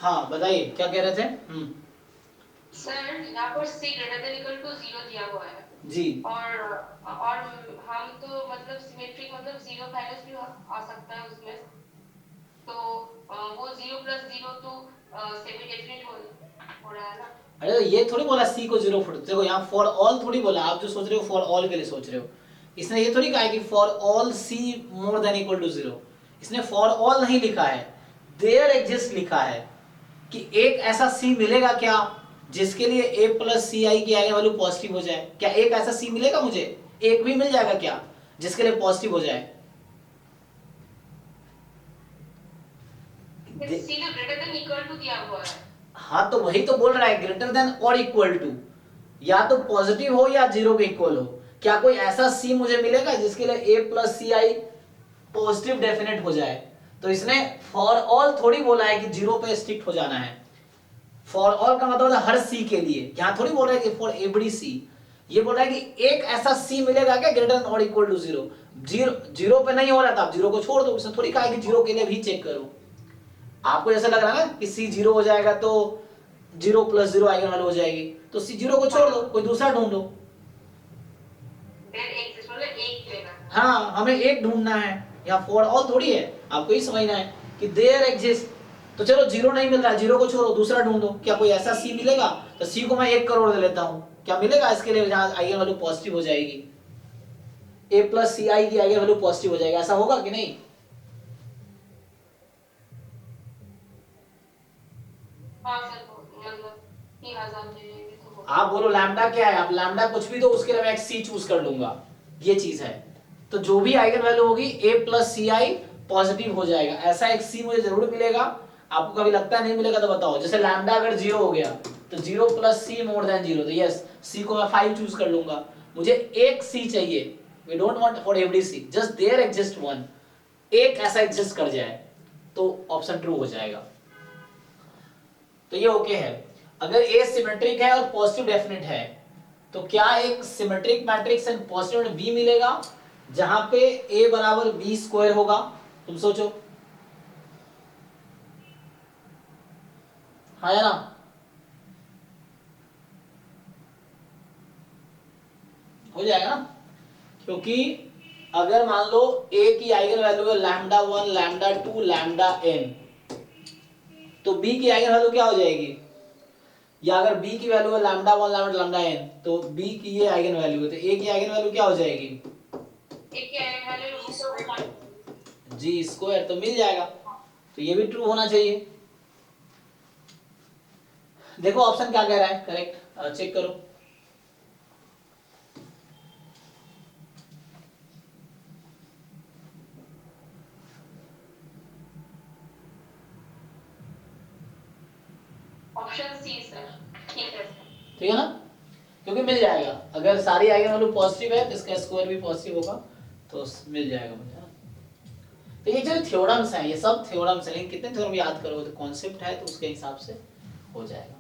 हाँ बताइए क्या कह रहे थे। सर यहाँ पर c greater than equal to 0 दिया हुआ है जी और हम तो मतलब सिमेट्रिक मतलब 0 माइनस भी आ सकता है उसमें, तो वो 0 प्लस 0 तो सेमी डेफिनेट हो रहा है ना। अरे तो ये थोड़ी बोला सी को 0 फुट, देखो यहाँ फॉर ऑल थोड़ी बोला, आप जो सोच रहे हो फॉर ऑल के लिए सोच रहे हो। इसने ये थोड़ी कहा है कि for all C more than equal to 0, इसने फॉर ऑल नहीं लिखा है, देयर एग्जिस्ट लिखा है कि एक ऐसा सी मिलेगा क्या जिसके लिए a प्लस सी आई की आइगन वैल्यू पॉजिटिव हो जाए। क्या एक ऐसा सी मिलेगा मुझे, एक भी मिल जाएगा क्या जिसके लिए पॉजिटिव हो जाए। c तो ग्रेटर देन इक्वल टू दिया हुआ है। हाँ तो वही तो बोल रहा है, ग्रेटर देन और इक्वल टू, या तो पॉजिटिव हो या 0 के इक्वल हो। क्या कोई ऐसा सी मुझे मिलेगा जिसके लिए a plus C I positive definite हो जाए। तो इसने फॉर ऑल थोड़ी बोला है कि 0 पे स्टिक हो जाना है। फॉर ऑल का मतलब है हर सी के लिए, यहाँ थोड़ी बोल रहा है कि फॉर एवरी सी। ये बोल रहा है कि एक ऐसा सी मिलेगा क्या ग्रेटर देन और इक्वल टू 0। जीरो जीरो पे नहीं हो रहा था, आप 0 को छोड़ दो। इसने थोड़ी कहा कि 0 के लिए भी चेक करो। आपको जैसा लग रहा है ना कि सी 0 हो जाएगा तो 0 प्लस 0 आइगन वैल्यू हो जाएगी, तो सी 0 को छोड़ दो, कोई दूसरा ढूंढो। देयर एक्सिस्ट मतलब एक लेना है। हाँ हमें एक ढूंढना है, यहाँ फॉर ऑल थोड़ी है। आपको ही समझना है कि देयर एग्जिस्ट, तो चलो 0 नहीं मिल रहा है, 0 को छोड़ो दूसरा ढूंढो। क्या कोई ऐसा सी मिलेगा, तो सी को मैं 1 करोड़ दे लेता हूँ, क्या मिलेगा इसके लिए जहां आइगन वैल्यू पॉजिटिव हो जाएगी, a प्लस सी आई की आइगन वैल्यू पॉजिटिव हो जाएगा। ऐसा होगा कि नहीं। हाँ सर मतलब 3000 ले लेंगे तो होगा। आप बोलो लैम्डा क्या है, आप लैम्डा कुछ भी दो, उसके लिए मैं एक सी चूज कर लूंगा, ये चीज है। तो जो भी आइगन वैल्यू होगी a plus C I positive हो जाएगा, ऐसा एक सी मुझे जरूर मिलेगा। आपको कभी लगता है नहीं मिलेगा तो बताओ। जैसे लैम्डा अगर 0 हो गया तो 0 प्लस सी मोर देन 0, तो यस सी को मैं 5 चूज कर लूंगा। मुझे एक सी चाहिए, we don't want for every C, just there exist one, एक ऐसा एग्जिस्ट कर जाए तो ऑप्शन ट्रू हो जाएगा। तो ये ओके है। अगर ए सिमेट्रिक है और पॉजिटिव डेफिनेट है, तो क्या एक symmetric matrix and positive B मिलेगा जहां पे ए बराबर बी स्क्वायर होगा। तुम सोचो, हाँ या ना। हो जाएगा ना, क्योंकि अगर मान लो ए की आइगन वैल्यू है लैम्डा 1 लैम्डा 2 लैम्डा एन, तो बी की आइगन वैल्यू क्या हो जाएगी। या अगर b की वैल्यू है लैम्डा 1 लैम्डा लैम्डा n, तो b की ये आइगन वैल्यू है, तो a की आइगन वैल्यू क्या हो जाएगी, एक ही आने वाले लोग इसको जी स्क्वायर, तो मिल जाएगा। तो ये भी ट्रू होना चाहिए। देखो ऑप्शन क्या कह रहा है, करेक्ट चेक करो। ऑप्शन सी सर ठीक है। ठीक है ना, क्योंकि मिल जाएगा। अगर सारी आइगन वैल्यू पॉजिटिव है तो इसका स्क्वायर भी पॉजिटिव होगा, तो मिल जाएगा मुझे ना। तो ये जो थ्योरम्स हैं ये सब थ्योरम्स हैं, लेकिन कितने थ्योरम याद करोगे, तो कॉन्सेप्ट है तो उसके हिसाब से हो जाएगा।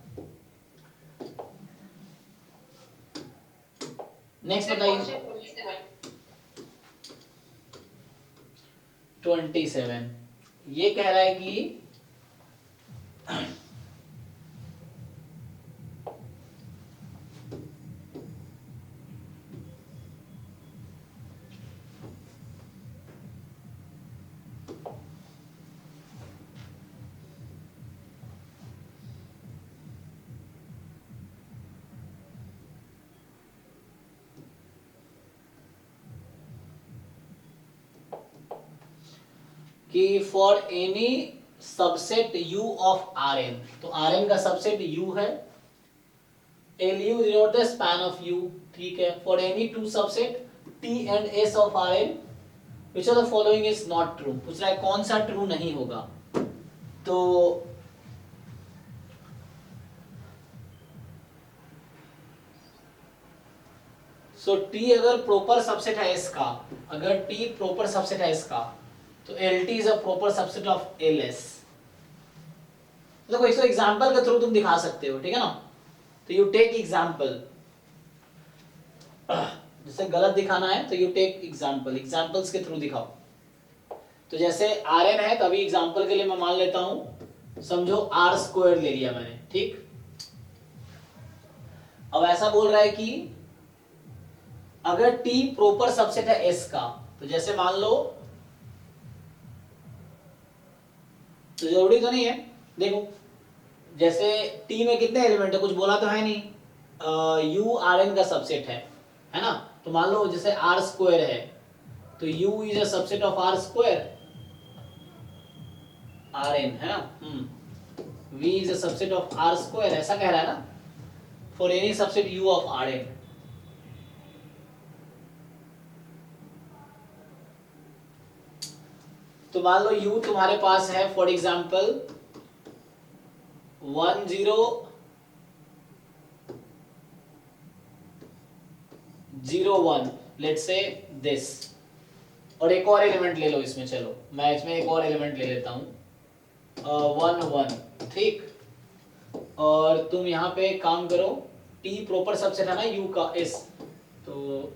नेक्स्ट सर बताइए। क्वेश्चन 27 ये कह रहा है कि कि for any subset u of Rn, तो Rn का सबसेट u है, LU denote the span of u, ठीक है। For any two subset T and S of Rn, which of the following is not true, पूछ रहा है कौन सा ट्रू नहीं होगा। तो सो T अगर प्रॉपर सबसेट है S का, अगर T प्रॉपर सबसेट है S का, तो LT is a proper subset of LS। देखो इसको एग्जांपल के थ्रू तुम दिखा सकते हो, ठीक है ना। तो यू टेक एग्जांपल, जैसे गलत दिखाना है तो यू टेक एग्जांपल, एग्जांपल्स के थ्रू दिखाओ। तो जैसे Rn है तो अभी एग्जांपल के लिए मैं मान लेता हूं समझो आर स्क्वायर ले लिया मैंने, ठीक। अब ऐसा बोल रहा है कि अगर टी प्रॉपर सबसेट है एस का, तो जैसे मान लो, तो जरूरी तो नहीं है, देखो जैसे टी में कितने एलिमेंट है, कुछ बोला तो है नहीं, यू आर एन का सबसेट है ना। तो मान लो जैसे आर स्क्वायर है, तो U is a subset of R square, R N है ना, V is a subset of R square, ऐसा कह रहा है ना, for any subset U of R N. तो मान लो u तुम्हारे पास है for example 1001, let's say this, और एक और एलिमेंट ले लो इसमें, चलो मैं इसमें एक और एलिमेंट ले लेता हूं 11, ठीक। और तुम यहाँ पे काम करो, t प्रॉपर सबसेट है ना u का s, तो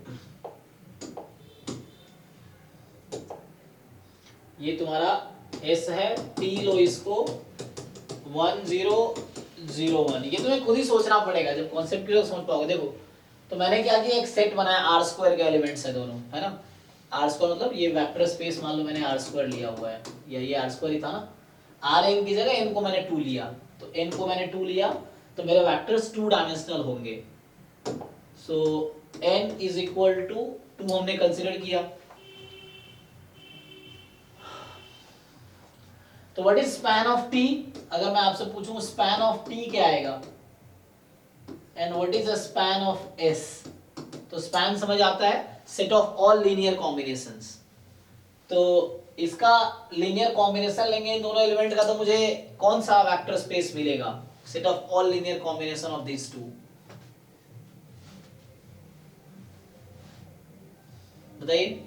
ये तुम्हारा s है, t लो इसको 1001, ये तुम्हें खुद ही सोचना पड़ेगा, जब कॉन्सेप्ट क्लियर समझ पाओगे। देखो तो मैंने क्या किया, एक सेट बनाया, आर स्क्वायर के एलिमेंट्स है दोनों, है ना। आर स्क्वायर मतलब ये वेक्टर स्पेस, मान लो मैंने आर स्क्वायर लिया हुआ है, या ये आर स्क्वायर ही था ना, आर एन की जगह एन को मैंने 2 लिया, तो एन को मैंने 2 लिया, तो मेरे वेक्टर्स 2 डायमेंशनल होंगे। सो n इज इक्वल टू 2 हमने कंसीडर किया। तो what is span of T, अगर मैं आपसे पूछूं स्पैन ऑफ टी क्या आएगा, and what is the span of S. तो स्पैन समझ आता है set of all linear combinations, तो इसका लीनियर कॉम्बिनेशन लेंगे इन दोनों एलिमेंट का, तो मुझे कौन सा वेक्टर स्पेस मिलेगा, set of all linear combination of this two, बताइए।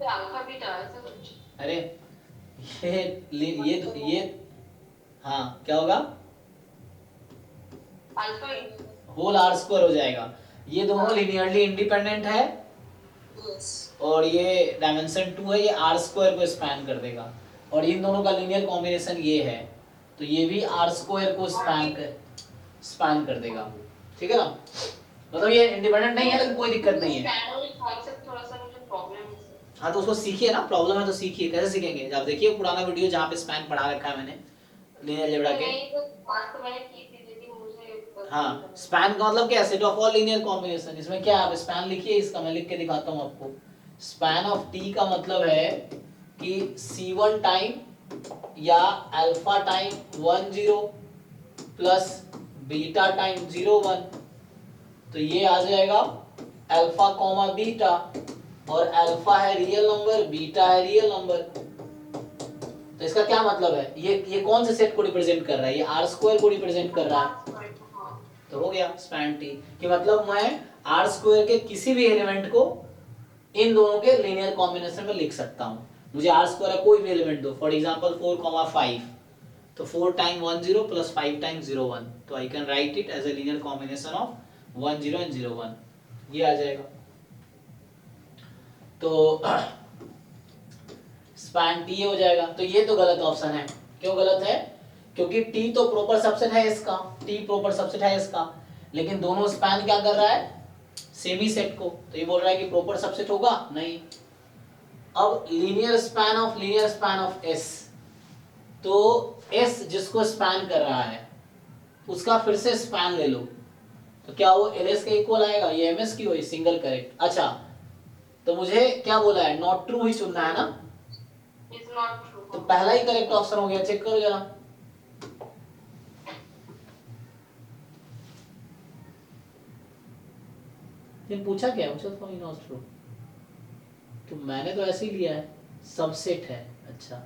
अल्फा बीटा ऐसा कुछ। अरे ये हाँ क्या होगा, अल्फा होल आर स्क्वायर हो जाएगा। ये दोनों लिनियरली इंडिपेंडेंट है, और ये डायमेंशन 2 है, ये आर स्क्वायर को स्पैन कर देगा, और इन दोनों का लीनियर कॉम्बिनेशन ये है, तो ये भी आर स्क्वायर को स्पैन कर देगा, ठीक है ना। मतलब ये इंडिपेंडेंट नहीं है, लेकिन कोई दिक्कत नहीं है। कॉन्सेप्ट थोड़ा सा मुझे प्रॉब्लम है। हाँ तो उसको सीखिए ना, प्रॉब्लम है तो सीखिए, कैसे सीखेंगे, आप देखिए पुराना वीडियो जहाँ पे स्पैन पढ़ा रखा है मैंने लीनियर अलजेब्रा के। नहीं तो बात तो मैंने की थी, लेकिन मुझे हाँ स्पैन का मतलब क्या है, set of all linear combination. इसमें क्या है, आप स्पैन लिखिए, इसका मैं लिख के दिखाता हूँ आपको। स्पैन ऑफ टी का मतलब है कि C1 टाइम या alpha time 10 plus beta time 01, तो ये आ जाएगा अल्फा कॉमा बीटा, और अल्फा है रियल नंबर, बीटा है रियल नंबर। तो इसका क्या मतलब है, ये कौन से सेट को रिप्रेजेंट कर रहा है, ये आर स्क्वायर को रिप्रेजेंट कर रहा है। तो हो गया स्पैन टी कि मतलब मैं आर स्क्वायर के किसी भी एलिमेंट को इन दोनों के लीनियर कॉम्बिनेशन में लिख सकता हूं। मुझे आर स्क्वायर का कोई भी एलिमेंट दो, फॉर एग्जांपल 4,5, तो 4 टाइम 10 प्लस 5 टाइम 01, तो I can write it as a linear combination of 10 and 01, ये आ जाएगा। तो स्पैन टी हो जाएगा। तो ये तो गलत ऑप्शन है, क्यों गलत है, क्योंकि टी तो प्रॉपर सबसेट है इसका, टी प्रॉपर सबसेट है इसका, लेकिन दोनों स्पैन क्या कर रहा है, सेमी सेट को, तो ये बोल रहा है कि प्रॉपर सबसेट होगा नहीं। अब लीनियर स्पैन ऑफ एस, तो एस जिसको स्पैन कर रहा है उसका फिर से स्पैन ले लो, तो क्या वो एलएस के इक्वल आएगा, ये एमएस की हुई सिंगल करेक्ट। अच्छा तो मुझे क्या बोला है, नॉट ट्रू ही चुनना है ना, इज नॉट ट्रू। तो पहला ही करेक्ट ऑप्शन हो गया, चेक करो जरा। ये पूछा क्या मुझे, तो नॉट ट्रू, तो मैंने तो ऐसे ही लिया है, सबसेट है। अच्छा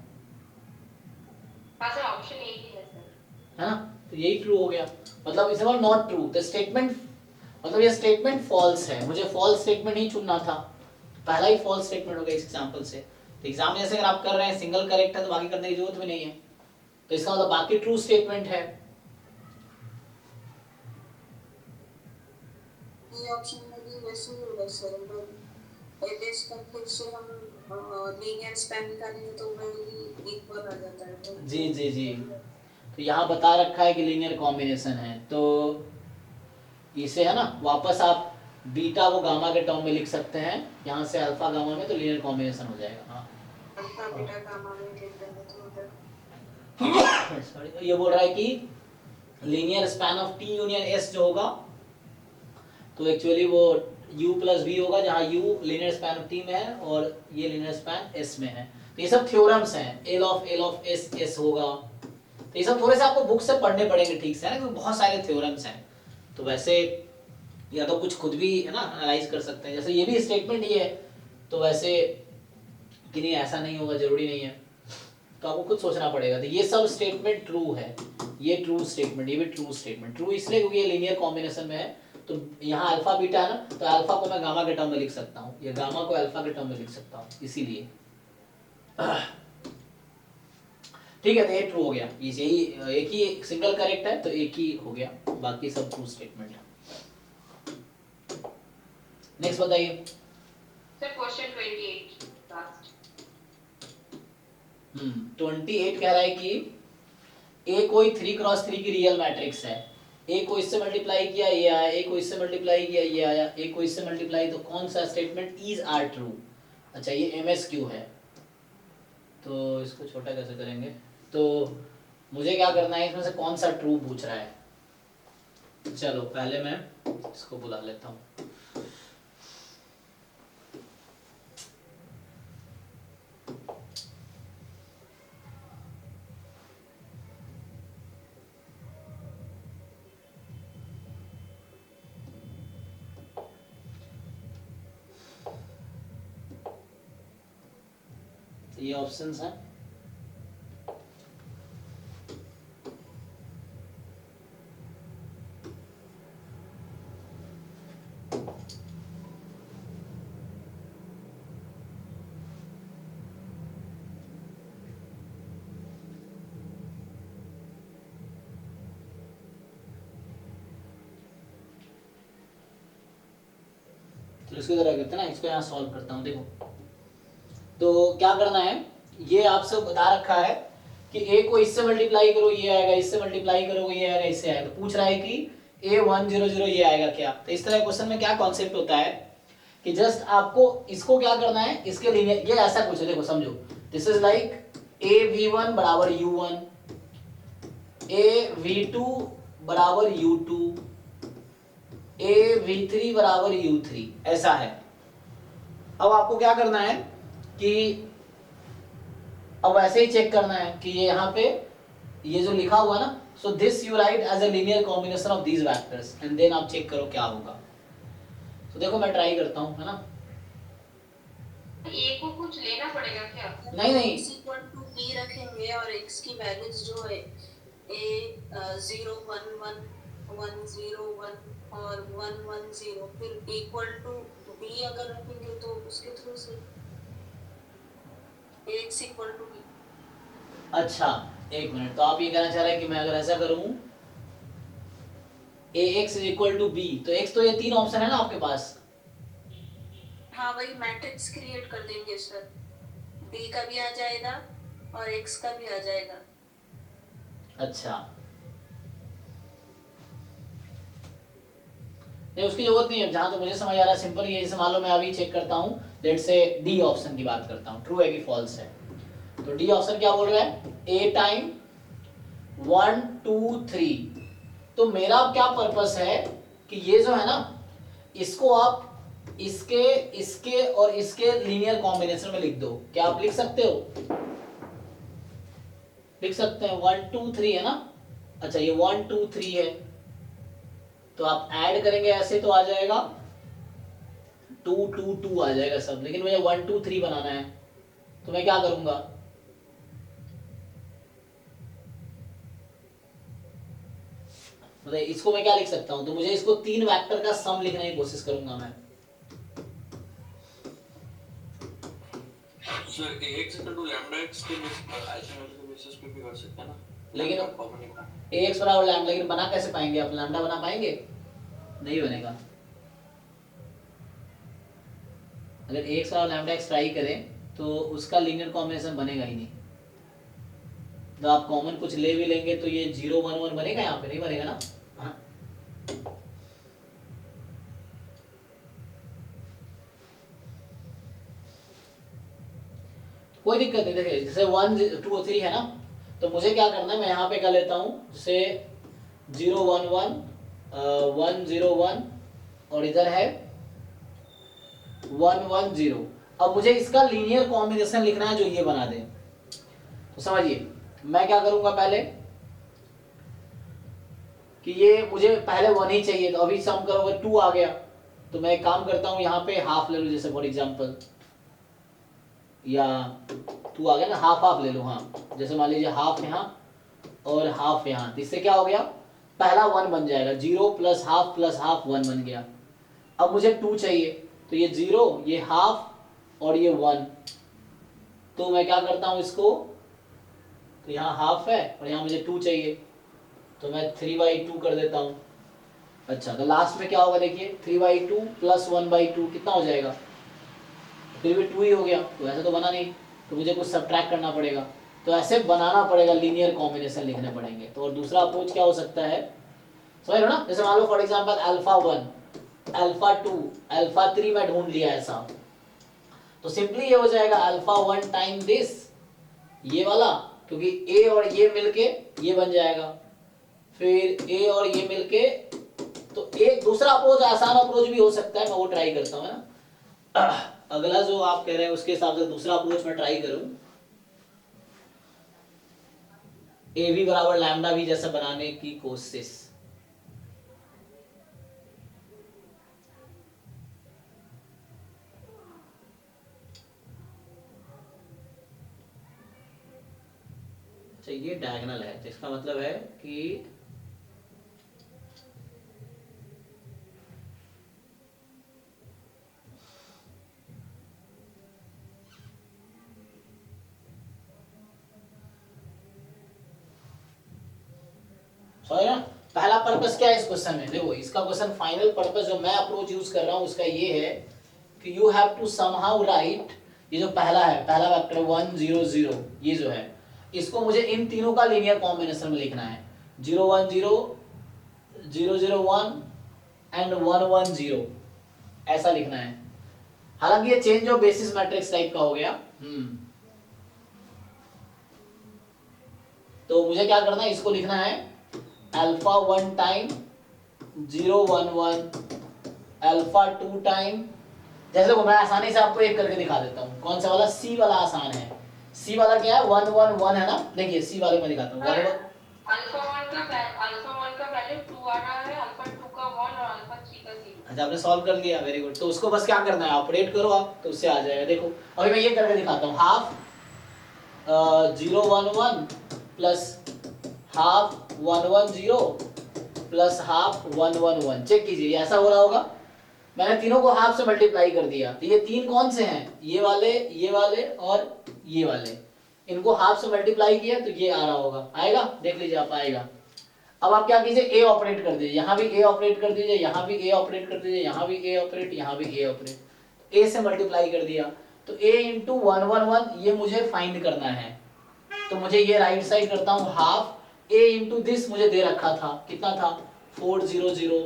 सर ऑप्शन ए ही है सर, है ना, तो यही ट्रू हो गया, मतलब इस बार नॉट ट्रू, तो स्टेटमेंट मतलब ये स्टेटमेंट फॉल्स है, मुझे फॉल्स स्टेटमेंट ही चुनना था, पहला ही फॉल्स स्टेटमेंट हो गया इस एग्जांपल से। तो एग्जाम में जैसे अगर आप कर रहे हैं सिंगल करेक्ट है तो बाकी करने की जरूरत भी नहीं है, तो इसका मतलब बाकी ट्रू स्टेटमेंट है। ये ऑप्शन में भी वैसे ही होगा सर, एलएच का फिर से हम लीनियर स्पैन निकालेंगे तो वही इक्वल आ जाता है। तो जी जी जी, तो यहाँ बता रखा है कि लीनियर कॉम्बिनेशन है, तो इसे है ना वापस आप बीटा वो गामा के टर्म में लिख सकते हैं, यहाँ से अल्फा गामा में, तो लीनियर कॉम्बिनेशन हो जाएगा। हाँ अल्फा बीटा गामा में लिख देंगे तो उधर सॉरी, ये बोल रहा है कि linear span of T union S जो होगा, तो एक्चुअली वो u प्लस v होगा, जहाँ u linear span of T में है और ये लीनियर स्पैन s में है। तो ये सब थ्योरम्स हैं, L ऑफ s s होगा, तो ये सब थोड़े से आपको बुक से पढ़ने पड़ेंगे ठीक से, है ना, क्योंकि बहुत सारे थ्योरम्स हैं। तो वैसे या तो कुछ खुद भी है ना एनालाइज कर सकते हैं, जैसे ये भी स्टेटमेंट ही है, तो वैसे कि नहीं ऐसा नहीं होगा, जरूरी नहीं है, तो आपको खुद सोचना पड़ेगा। तो ये सब स्टेटमेंट ट्रू है, ये ट्रू स्टेटमेंट, ये भी ट्रू स्टेटमेंट, ट्रू इसलिए क्योंकि ये लीनियर कॉम्बिनेशन में है। तो यहाँ अल्फा बीटा है ना, तो अल्फा को मैं गामा के टर्म में लिख सकता हूँ, या गामा को अल्फा के टर्म में लिख सकता हूँ, इसीलिए। ठीक है, तो ये ट्रू हो गया, यही एक ही सिंगल करेक्ट है, तो एक ही हो गया, बाकी सब ट्रू स्टेटमेंट है। नेक्स्ट बताइए। Sir question 28 last. 28 कह रहा है कि ए कोई 3x3 की रियल मैट्रिक्स है, ए को इससे मल्टीप्लाई किया ये आया, ए को इससे मल्टीप्लाई किया ये आया, ए को इससे मल्टीप्लाई, तो कौन सा स्टेटमेंट इज आर ट्रू। अच्छा ये एमएसक्यू है, तो इसको छोटा कैसे करेंगे, तो मुझे क्या करना है, इसमें से कौन सा ट्रू पूछ रहा है। चलो पहले मैं इसको बुला लेता हूँ। ये ऑप्शंस हैं, तो इसको जरा करते हैं ना, इसको यहाँ सॉल्व करता हूँ। देखो तो क्या करना है, ये आपसे बता रखा है कि ए को इससे मल्टीप्लाई करो ये आएगा, इससे मल्टीप्लाई करोगे ये आएगा, इससे आएगा, तो पूछ रहा है कि A100 ये आएगा क्या। तो इस तरह क्वेश्चन में क्या कॉन्सेप्ट होता है कि जस्ट आपको इसको क्या करना है, इसके लीनियर, ये ऐसा कुछ है, देखो समझो, दिस इज लाइक AV1 बराबर U1, AV2 बराबर U2, AV3 बराबर U3, ऐसा है। अब आपको क्या करना है कि अब ऐसे ही चेक करना है कि ये यहाँ पे ये जो लिखा हुआ ना, so this you write as a linear combination of these vectors and then आप चेक करो क्या होगा। तो देखो मैं ट्राई करता हूँ, है ना। ए को कुछ लेना पड़ेगा क्या? नहीं नहीं, x इक्वल टू b रखेंगे और x की वैल्यूज जो है a 0 1 1 1 0 1 और 1 1 0 फिर इक्वल टू b अगर रखेंगे तो उसके थ्रू से x इक्वल टू b। अच्छा एक मिनट, तो आप ये कहना चाह रहे हैं कि मैं अगर ऐसा करूं ax is equal to b, तो x तो ये तीन ऑप्शन है ना आपके पास। हाँ वही मैट्रिक्स क्रिएट कर देंगे सर, b का भी आ जाएगा और x का भी आ जाएगा। अच्छा नहीं उसकी जरूरत नहीं है, जहां तो मुझे समझ आ रहा है सिंपल ये, जैसे मान लो मैं अभी चेक करता हूं, लेट्स से डी ऑप्शन की बात करता हूं, ट्रू है कि फॉल्स है। तो डी ऑप्शन क्या बोल रहा है, a टाइम 1 2 3। तो मेरा क्या पर्पस है कि ये जो है ना, इसको आप इसके इसके और इसके लीनियर कॉम्बिनेशन में लिख दो। क्या आप लिख सकते हो, लिख सकते हैं 1 2 3 है ना। अच्छा ये 1 2 3 है, तो आप ऐड करेंगे ऐसे तो आ जाएगा 2 2 2 आ जाएगा सब, लेकिन मुझे 1 2 3 बनाना है, तो मैं क्या करूंगा, मतलब इसको मैं क्या लिख सकता हूं, तो मुझे इसको तीन वेक्टर का सम लिखने की कोशिश करूंगा मैं। Sir ax equal lambda x के आइसोमेट्रिक बेसिस पे भी कर सकते हैं ना, लेकिन कॉमन निकाल ax बराबर लैम्डा, लेकिन बना कैसे पाएंगे आप, लैम्डा बना पाएंगे, नहीं बनेगा। अगर एक्स और लैम्डा एक्स ट्राई करें तो उसका लीनियर कॉम्बिनेशन बनेगा ही नहीं। तो आप कॉमन कुछ ले भी लेंगे तो ये 0 1 1 बनेगा, यहाँ पे नहीं बनेगा ना। हाँ। कोई दिक्कत नहीं, देखिए जैसे 1 2 3 है ना, तो मुझे क्या करना है, मैं यहाँ पे कर लेता हूँ जैसे 0 1 1 1 0 1 और इधर है 1 1 0। अब मुझे इसका लीनियर कॉम्बिनेशन लिखना है जो ये बना दे। तो समझिए मैं क्या करूंगा पहले कि ये मुझे पहले 1 ही चाहिए, तो अभी सम करोगे 2 आ गया, तो मैं एक काम करता हूँ यहाँ पे हाफ ले लूँ, जैसे फॉर एग्जांपल या 2 आ गया ना, हाफ हाफ ले लो। हाँ जैसे मान लीजिए हाफ यहाँ और हाफ यहाँ, तो इससे क्या हो गया, पहला 1 बन जाएगा, 0 प्लस हाफ 1 बन गया। अब मुझे 2 चाहिए, तो ये 0 ये हाफ और ये 1, तो मैं क्या करता हूँ इसको, तो यहाँ हाफ है और यहाँ मुझे 2 चाहिए, तो मैं 3/2 कर देता हूँ। अच्छा तो लास्ट में क्या होगा देखिए, 3/2 प्लस 1/2 कितना हो जाएगा, फिर भी 2 ही हो गया, तो ऐसा तो बना नहीं, तो मुझे कुछ सब्ट्रैक्ट करना पड़ेगा, तो ऐसे बनाना पड़ेगा, लीनियर कॉम्बिनेशन लिखने पड़ेंगे। तो और दूसरा अप्रोच क्या हो सकता है, समझ रहे हो ना, जैसे मान लो for example alpha 1 alpha 2 alpha 3 मैं ढूंढ लिया ऐसा, तो सिंपली ये हो जाएगा अल्फा 1 टाइम दिस, ये वाला, क्योंकि ए और ये मिलके ये बन जाएगा, फिर ए और ये मिलके, तो एक दूसरा अप्रोच आसान अप्रोच भी हो सकता है, मैं वो ट्राई करता हूँ ना। अगला जो आप कह रहे हैं उसके हिसाब से दूसरा अप्रोच मैं ट्राई करूं, ए भी बराबर लैम्डा भी जैसा बनाने की कोशिश। अच्छा ये डायगोनल है, तो इसका मतलब है कि पहला पर्पस क्या है इस क्वेश्चन में, देखो इसका क्वेश्चन फाइनल पर्पस जो मैं अप्रोच यूज कर रहा हूं उसका ये है कि you have to somehow write, ये जो पहला है, पहला वेक्टर 1 0 0, ये जो है इसको मुझे इन तीनों का लीनियर कॉम्बिनेशन में लिखना है, 0 1 0 0 0 1 एंड 1 1 0, ऐसा लिखना है। हालांकि ये change of basis matrix type का हो गया। तो मुझे क्या करना है, इसको लिखना है अल्फा 1 टाइम 0 1 1 अल्फा 2 टाइम, जैसे को मैं आसानी से आपको एक करके दिखा देता हूँ, कौन सा वाला, सी वाला आसान है। सी वाला क्या है, 1 1 1 है ना, देखिए सी वाले में दिखाता हूँ। अल्फा 1 का वैल्यू 2 आ रहा है, अल्फा 2 का 1 और अल्फा 3 का 0। अच्छा आपने सॉल्व कर लिया, वेरी गुड। तो उसको बस क्या करना है, ऑपरेट करो आप, तो उससे आ जाएगा। देखो अभी मैं ये करके दिखाता हूँ, half 0 1 1 plus half 1 1 0 plus half 1 1 1, check कीजिए ऐसा हो रहा होगा। मैंने तीनों को हाफ से मल्टीप्लाई कर दिया, तो ये तीन कौन से हैं, ये वाले और ये वाले, इनको हाफ से मल्टीप्लाई किया तो ये आ रहा होगा, आएगा, देख लीजिए आप, आएगा। अब आप क्या कीजिए, ए ऑपरेट कर दीजिए, यहाँ भी ए ऑपरेट कर दीजिए, यहाँ भी ए ऑपरेट कर दीजिए, यहाँ भी ए ऑपरेट, यहाँ भी ए ऑपरेट, ए से मल्टीप्लाई कर दिया, तो ए इंटू 1 1 1 ये मुझे फाइंड करना है। तो मुझे ये राइट साइड करता हूँ हाफ, ए इंटू दिस मुझे दे रखा था, कितना था 4 0 0,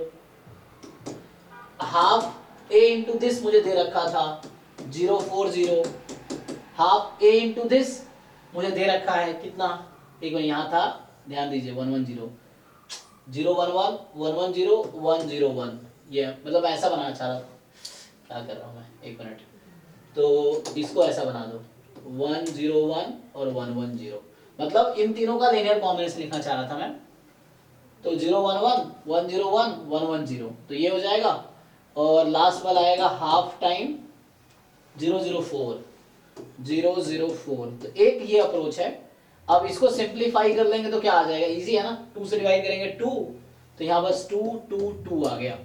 हाफ ए इंटू दिस मुझे दे रखा था 0 4 0, हाफ ए इंटू दिस मुझे दे रखा है कितना, एक मिनट यहाँ था, ध्यान दीजिए 1 1 0 0 1 1 1 1 0 1 0 1, ये मतलब ऐसा बनाना चाह रहा था, क्या कर रहा हूँ मैं, एक मिनट, तो इसको ऐसा बना दो 1 0 1 और 1 1 0, मतलब इन तीनों का लीनियर कॉम्बिनेशन लिखना चाह रहा था मैं। तो 0 1 1 1 0 1 1 1 0, तो ये हो जाएगा, और लास्ट वाला आएगा हाफ टाइम 0 0 4 0 0 4, तो एक ये अप्रोच है। अब इसको सिंप्लीफाई कर लेंगे तो क्या आ जाएगा, इजी है ना, 2 से डिवाइड करेंगे 2, तो यहाँ बस 2 2 2 आ गया।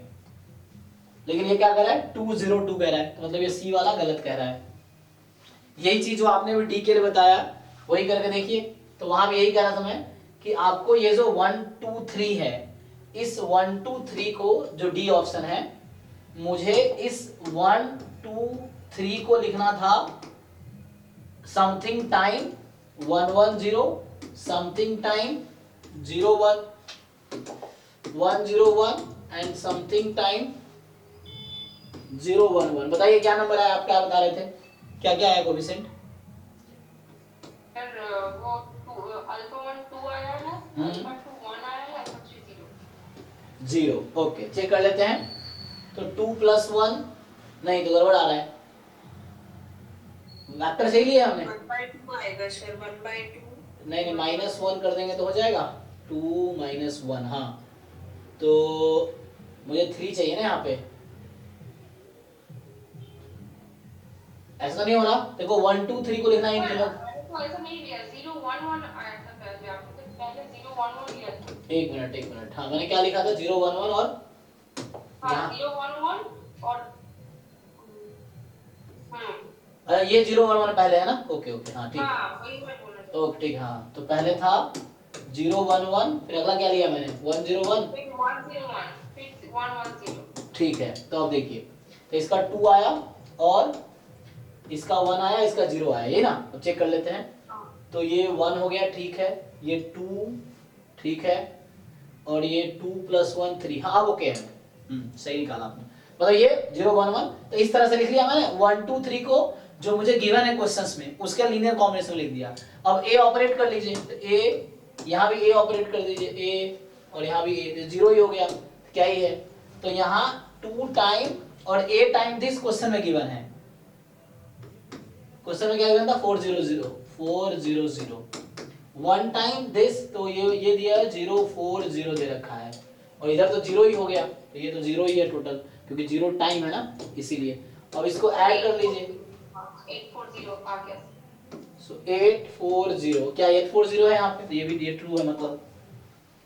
लेकिन ये क्या कर रहा है, 2 0 2 कह रहा है, तो मतलब ये सी वाला गलत कह रहा है। यही चीज जो आपने भी डी के लिए बताया वही करके देखिए, तो वहां भी यही कह रहा था मैं कि आपको ये जो 1 2 3 है, इस 1 2 3 को जो डी ऑप्शन है, मुझे इस 1 2 3 को लिखना था something time 110, something time 01, 101 and something time 011। बताइए क्या नंबर आया, आप क्या बता रहे थे, क्या क्या आया कोफिशिएंट? सर वो अल्फा 1 2 आया है, अल्फा 2 1 आया है, अल्फा 3 0। 0। ओके, चेक कर लेते हैं। तो 2 + 1 नहीं तो गड़बड़ आ रहा है, वेक्टर सही लिया हमने? 1/2 आएगा सर, 1/2। नहीं -1 कर देंगे तो हो जाएगा, 2 - 1। हाँ तो मुझे 3 चाहिए ना यहाँ पे, ऐसा नहीं हो रहा। देखो 1 2 3 को लिखना है इन तीनों। तो ऐसा नहीं लिया, 0 1 1 आया था पहले, आपने तो पहले 0 1 1 लिया था। एक मिनट, हाँ मैंने क्या लिखा था, 0 1 1 और हाँ यहाँ 0 1 1 और ये 0 1 1 पहले है ना। ओके हाँ ठीक है, हाँ वही मैं बोल रहा था। ओके ठीक, हाँ तो पहले था 0 1 1, फिर अगला क्या लिया मैंने 1 0 1। फिर 1 0 1 फिर 1 1 0। ठीक है, तो अब देखिए, तो इसका 2 आया और इसका 1 आया, इसका 0 आया, ये ना। अब चेक कर लेते हैं। तो ये 1 हो गया, ठीक है, ये 2 ठीक है, और ये 2 + 1 3। हाँ अब ओके है, सही निकाला आपने। मतलब ये 0 1 1, तो इस तरह से लिख लिया मैंने 1 2 3 को जो मुझे गिवन है क्वेश्चंस में, उसका लीनियर कॉम्बिनेशन लिख दिया। अब ए ऑपरेट कर लीजिए, तो ए यहाँ भी ए ऑपरेट कर दीजिए, ए और यहाँ भी ए, 0 ही हो गया, क्या ही है। तो यहाँ 2 टाइम और ए टाइम दिस क्वेश्चन में गिवन है, क्वेश्चन में क्या गिवन था 400 400। 1 टाइम दिस, तो ये दिया है 040 दे रखा है, और इधर तो 0 ही हो गया, तो ये तो 0 ही है टोटल, क्योंकि 0 टाइम है ना, इसीलिए। अब इसको ऐड कर लीजिए, 840 आ गया। सो 840, क्या 840 है यहाँ पे, तो ये ट्रू है मतलब।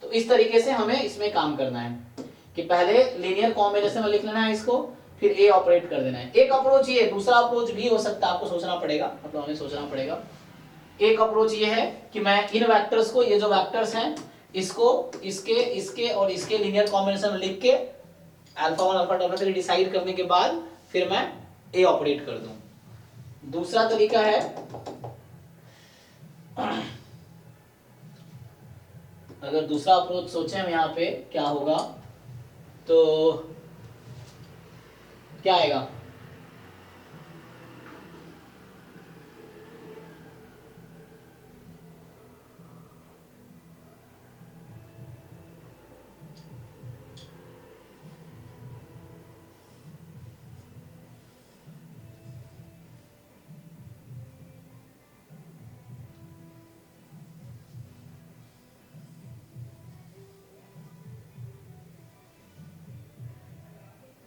तो इस तरीके से हमें इसमें काम करना है कि पहले लीनियर कॉम्बिनेशन में लिख लेना है इसको, फिर ए ऑपरेट कर देना है। एक अप्रोच ये, दूसरा अप्रोच भी हो सकता है, आपको सोचना पड़ेगा, मतलब हमें सोचना पड़ेगा। एक अप्रोच ये है कि मैं इन वेक्टर्स को, ये जो वेक्टर्स हैं, इसको इसके इसके और इसके लीनियर कॉम्बिनेशन में लिख के अल्फा 1 अल्फा 2 अल्फा 3 डिसाइड करने के बाद फिर मैं ए ऑपरेट कर दूं। दूसरा तरीका है, अगर दूसरा अप्रोच सोचें हम यहाँ पे क्या होगा, तो क्या आएगा,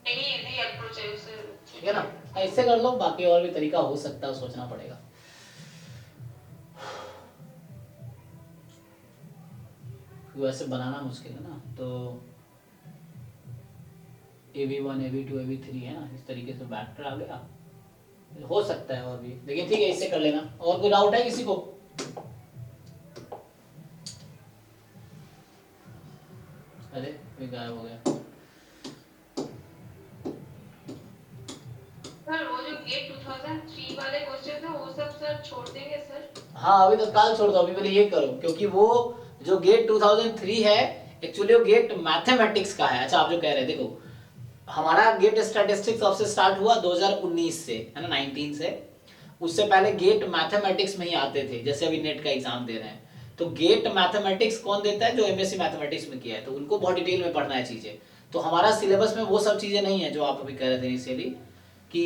यही इजी अप्रोच है उसे। ठीक है ना। ऐसे कर लो, बाकी और भी तरीका हो सकता है, सोचना पड़ेगा। वैसे बनाना मुश्किल है ना, तो AV1 AV2 AV3 है ना, इस तरीके से वेक्टर आ गया, हो सकता है और भी, लेकिन ठीक है इससे कर लेना। और कोई डाउट है किसी को? अरे कोई गायब हो गया। सर वो जो गेट 2003 वाले क्वेश्चन थे वो सब सर छोड़ देंगे सर? हाँ अभी तत्काल छोड़ दो, अभी पहले ये करो, क्योंकि वो जो गेट 2003 है एक्चुअली वो गेट मैथमेटिक्स का है। अच्छा आप जो कह रहे हैं, देखो हमारा गेट स्टैटिस्टिक्स सबसे स्टार्ट हुआ 2019 से, है ना, 19 से। उससे पहले गेट मैथमेटिक्स में ही आते थे, जैसे अभी नेट का एग्जाम दे रहे हैं। तो गेट मैथमेटिक्स कौन देता है? जो एमएससी मैथमेटिक्स में किया है, तो उनको बहुत डिटेल में पढ़ना है चीजें। तो हमारा सिलेबस में वो सब चीजें नहीं है जो आप अभी कह रहे थे इनिशियली कि,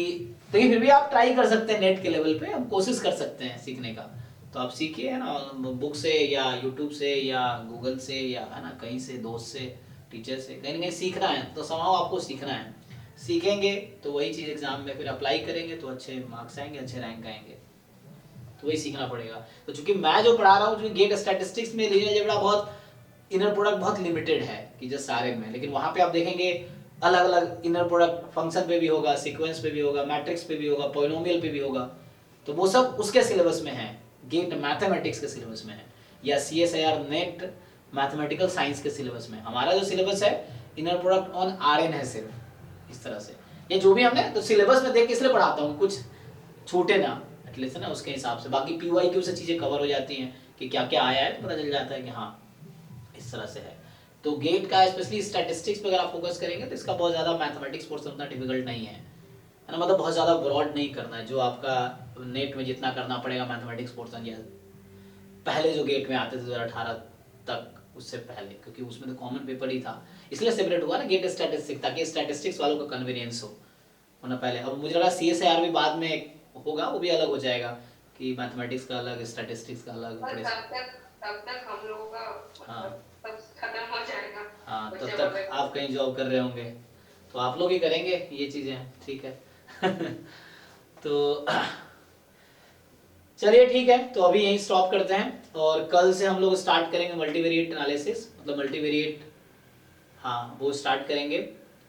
लेकिन फिर भी आप ट्राई कर सकते हैं नेट के लेवल पे, आप कोशिश कर सकते हैं सीखने का। तो आप सीखिए, है ना, बुक से या यूट्यूब से या गूगल से या है ना कहीं से, दोस्त से, टीचर से, कहीं ना कहीं सीखना है। तो समाओ आपको सीखना है, सीखेंगे तो वही चीज़ एग्जाम में फिर अप्लाई करेंगे तो अच्छे मार्क्स आएंगे, अच्छे रैंक आएंगे। तो वही सीखना पड़ेगा। तो चूंकि मैं जो पढ़ा रहा हूँ, गेट स्टैटिस्टिक्स में लीनियर अलजेब्रा बहुत, इनर प्रोडक्ट बहुत लिमिटेड है कि जस्ट सारे में, लेकिन वहाँ पे आप देखेंगे अलग अलग इनर प्रोडक्ट फंक्शन पे भी होगा, सीक्वेंस पे भी होगा, मैट्रिक्स पे भी होगा, पॉलिनोमियल पे भी होगा। तो वो सब उसके सिलेबस में है, गेट मैथमेटिक्स के सिलेबस में है, या CSIR नेट मैथमेटिकल साइंस के सिलेबस में। हमारा जो सिलेबस है इनर प्रोडक्ट ऑन RN है सिर्फ, इस तरह से। ये जो भी हमने तो सिलेबस में देख के इसलिए पढ़ाता हूँ, कुछ छूटे ना एटलीस्ट ना, उसके हिसाब से। बाकी PYQ से चीज़ें कवर हो जाती हैं कि क्या क्या आया है, तो पता चल जाता है कि हाँ इस तरह से है। तो गेट का स्पेशली स्टैटिस्टिक्स पे अगर आप फोकस करेंगे तो इसका बहुत ज़्यादा मैथमेटिक्स पोर्शन उतना डिफिकल्ट नहीं है ना, मतलब बहुत ज़्यादा ब्रॉड नहीं करना है, जो आपका नेट में जितना करना पड़ेगा मैथमेटिक्स पोर्शन या पहले जो गेट में आते थे 2018 तक, उससे पहले, क्योंकि उसमें तो कॉमन पेपर ही था, इसलिए सेपरेट हुआ ना गेट स्टैटिस्टिक्स, ताकि स्टैटिस्टिक्स वालों का कन्वीनियंस हो। वरना पहले, अब मुझे लगा CSIR भी बाद में होगा, वो भी अलग हो जाएगा कि मैथमेटिक्स का अलग, स्टैटिस्टिक्स का अलग। और तब तक हम लोगों का हाँ सब खत्म हो जाएगा। हाँ, बच्चे तब तक वगैरह। आप कहीं जॉब कर रहे होंगे, तो आप लोग ही करेंगे ये चीज़ें, ठीक है। तो चलिए ठीक है, तो अभी यहीं स्टॉप करते हैं, और कल से हम लोग स्टार्ट करेंगे मल्टीवेरिएट एनालिसिस, मतलब मल्टीवेरिएट, हाँ वो स्टार्ट करेंगे।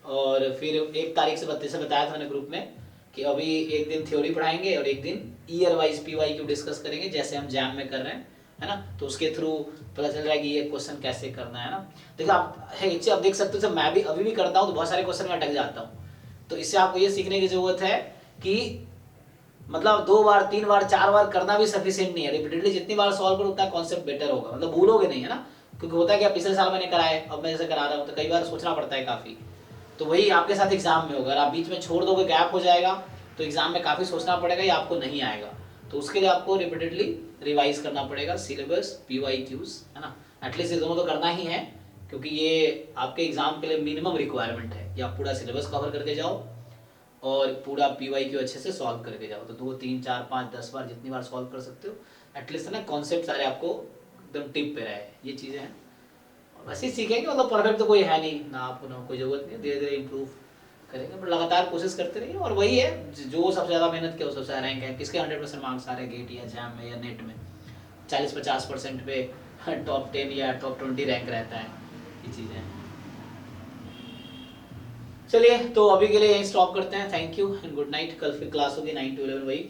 और फिर 1 तारीख से 32 से बताया था मैंने ग्रुप में कि अभी एक दिन थ्योरी पढ़ाएंगे और एक दिन ईयर वाइज PYQ डिस्कस करेंगे, जैसे हम जैम में कर रहे हैं, है ना। तो उसके थ्रू पता चल रहा है कि ये क्वेश्चन कैसे करना है ना। देखो आप देख सकते हो, जब मैं भी अभी भी करता हूँ तो बहुत सारे क्वेश्चन में अटक जाता हूँ। तो इससे आपको ये सीखने की जरूरत है कि मतलब 2 बार 3 बार 4 बार करना भी सफिशिएंट नहीं है, रिपीटेडली जितनी बार सॉल्व करो उतना कॉन्सेप्ट बेटर होगा, मतलब भूलोगे नहीं, है ना। क्योंकि होता है कि पिछले साल मैंने कराए, अब मैं जैसे करा रहा हूँ, तो कई बार सोचना पड़ता है काफ़ी। तो वही आपके साथ एग्जाम में होगा, अगर आप बीच में छोड़ दोगे, गैप हो जाएगा, तो एग्जाम में काफ़ी सोचना पड़ेगा, या आपको नहीं आएगा। तो उसके लिए आपको रिपीटेडली रिवाइज करना पड़ेगा सिलेबस, PYQs, है ना। एटलीस्ट ये दोनों तो करना ही है, क्योंकि ये आपके एग्जाम के लिए मिनिमम रिक्वायरमेंट है कि आप पूरा सिलेबस कवर करके जाओ और पूरा PYQ अच्छे से सॉल्व करके जाओ। तो 2 3 4 5 10 बार जितनी बार सॉल्व कर सकते हो, एटलीस्ट ना कॉन्सेप्ट सारे आपको एकदम टिप पे रहे, ये चीज़ें हैं। बस ही सीखेंगे, मतलब परफेक्ट तो कोई है नहीं ना, आपको ना कोई ज़रूरत नहीं है, धीरे धीरे इम्प्रूव करेंगे, बट लगातार कोशिश करते रहिए। और वही है, जो सबसे ज़्यादा मेहनत किया वो सबसे ज़्यादा रैंक है। किसके 100% मार्क्स आ रहे हैं गेट या जैम में या नेट में, 40-50% पे टॉप 10 या टॉप 20 रैंक रहता है, ये चीज़ें हैं। चलिए, तो अभी के लिए यहीं स्टॉप करते हैं। Thank you and good night. कल फिर क्लास होगी 9 to 11 वही।